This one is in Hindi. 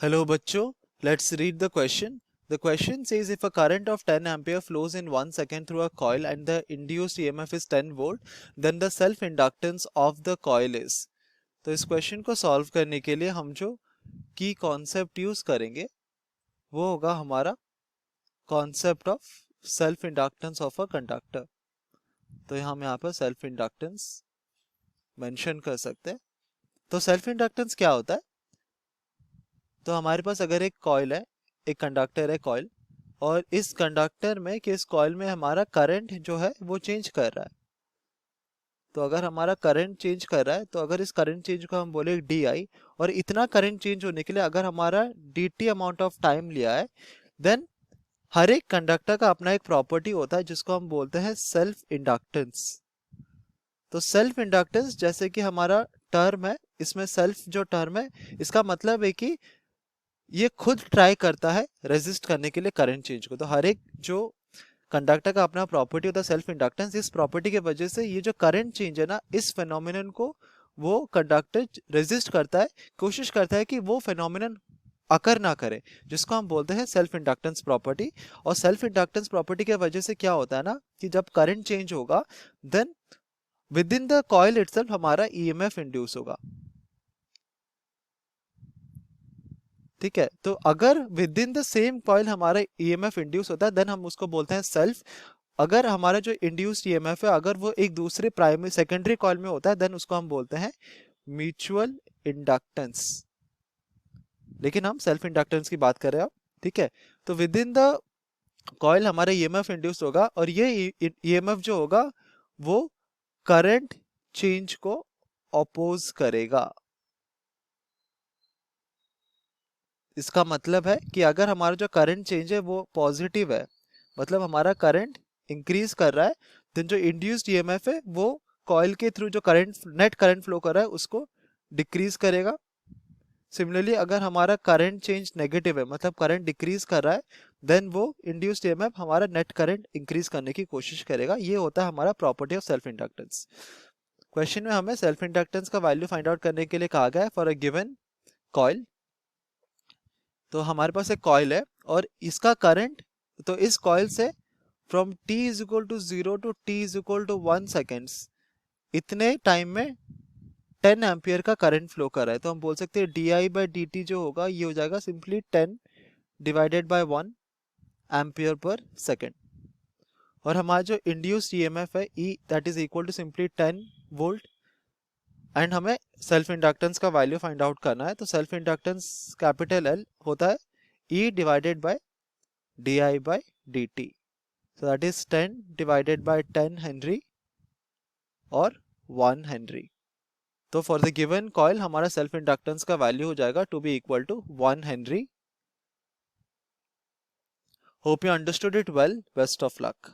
Hello बच्चों, let's read the question. The question says if a current of 10 ampere flows in 1 second through a coil and the induced EMF is 10 volt, then the self inductance of the coil is. तो इस क्वेश्चन को सॉल्व करने के लिए हम जो की कॉन्सेप्ट यूज करेंगे वो होगा हमारा concept of self inductance of a conductor. तो हम यहाँ पर सेल्फ इंडक्टेंस मेंशन कर सकते हैं. तो सेल्फ इंडक्टेंस क्या होता है? तो हमारे पास अगर एक कॉइल है, एक कंडक्टर है कॉइल, और इस कंडक्टर में कि इस कॉइल में हमारा करंट जो है वो चेंज कर रहा है. तो अगर हमारा करंट चेंज कर रहा है तो अगर इस करंट चेंज को हम बोले डी आई, और इतना करंट चेंज होने के लिए अगर हमारा D T amount of time लिया है, देन हर एक कंडक्टर का अपना एक प्रॉपर्टी होता है जिसको हम बोलते हैं सेल्फ इंडक्टेंस. तो सेल्फ इंडक्टेंस जैसे कि हमारा टर्म है, इसमें सेल्फ जो टर्म है इसका मतलब है कि ये खुद ट्राई करता है रेजिस्ट करने के लिए करंट चेंज को. तो हर एक जो कंडक्टर का अपना प्रॉपर्टी होता है सेल्फ इंडक्टेंस, इस प्रॉपर्टी के वजह से ये जो करंट चेंज है ना, इस फेनोमेनन को वो कंडक्टर रेजिस्ट करता है, कोशिश करता है कि वो फेनोमेनन अकर ना करे, जिसको हम बोलते हैं सेल्फ इंडक्टेंस प्रॉपर्टी. और सेल्फ इंडक्टेंस प्रॉपर्टी के वजह से क्या होता है ना कि जब करंट चेंज होगा then within the coil itself हमारा ईएमएफ इंड्यूस होगा. ठीक है, तो अगर within the same coil हमारा ईएमएफ इंड्यूस होता है देन हम उसको बोलते हैं सेल्फ. अगर हमारा जो इंड्यूस्ड ईएमएफ है अगर वो एक दूसरे प्राइमरी सेकेंडरी कॉइल में होता है देन उसको हम बोलते हैं म्यूचुअल इंडक्टेंस. लेकिन हम सेल्फ इंडक्टेंस की बात कर रहे हैं. ठीक है, तो विद इन द कॉइल हमारा ईएमएफ इंड्यूस होगा और ये ईएमएफ जो होगा वो करंट चेंज को अपोज करेगा. इसका मतलब है कि अगर हमारा जो करंट चेंज है वो पॉजिटिव है, मतलब हमारा करंट इंक्रीज कर रहा है, देन जो इंड्यूस्ड ईएमएफ है वो कॉइल के थ्रू जो करंट नेट करंट फ्लो कर रहा है उसको डिक्रीज करेगा. सिमिलरली अगर हमारा करंट चेंज नेगेटिव है, मतलब करंट डिक्रीज कर रहा है, देन वो इंड्यूस्ड ईएमएफ हमारा नेट करंट इंक्रीज करने की कोशिश करेगा. ये होता है हमारा property of self inductance. Question में हमें सेल्फ इंडक्टेंस का वैल्यू फाइंड आउट करने के लिए कहा गया है फॉर अ गिवन कॉइल. तो हमारे पास एक कॉइल है और इसका करंट, तो इस कॉइल से from t is equal to 0 to t is equal to 1 seconds इतने टाइम में 10 एम्पियर का करंट फ्लो कर रहा है. तो हम बोल सकते हैं D I by D T जो होगा ये हो जाएगा simply 10 divided by 1 ampere per second. और हमारा जो इंड्यूस्ड ईएमएफ है E that is equal to simply 10 volt. And हमें सेल्फ इंडक्टेंस का वैल्यू फाइंड आउट करना है. तो सेल्फ इंडक्टेंस कैपिटल एल होता है E divided by D I by D T. So that is 10 divided by 10 Henry और 1 Henry. तो for the given coil हमारा self inductance का value हो जाएगा to be equal to 1 Henry. Hope you understood it well. Best of luck.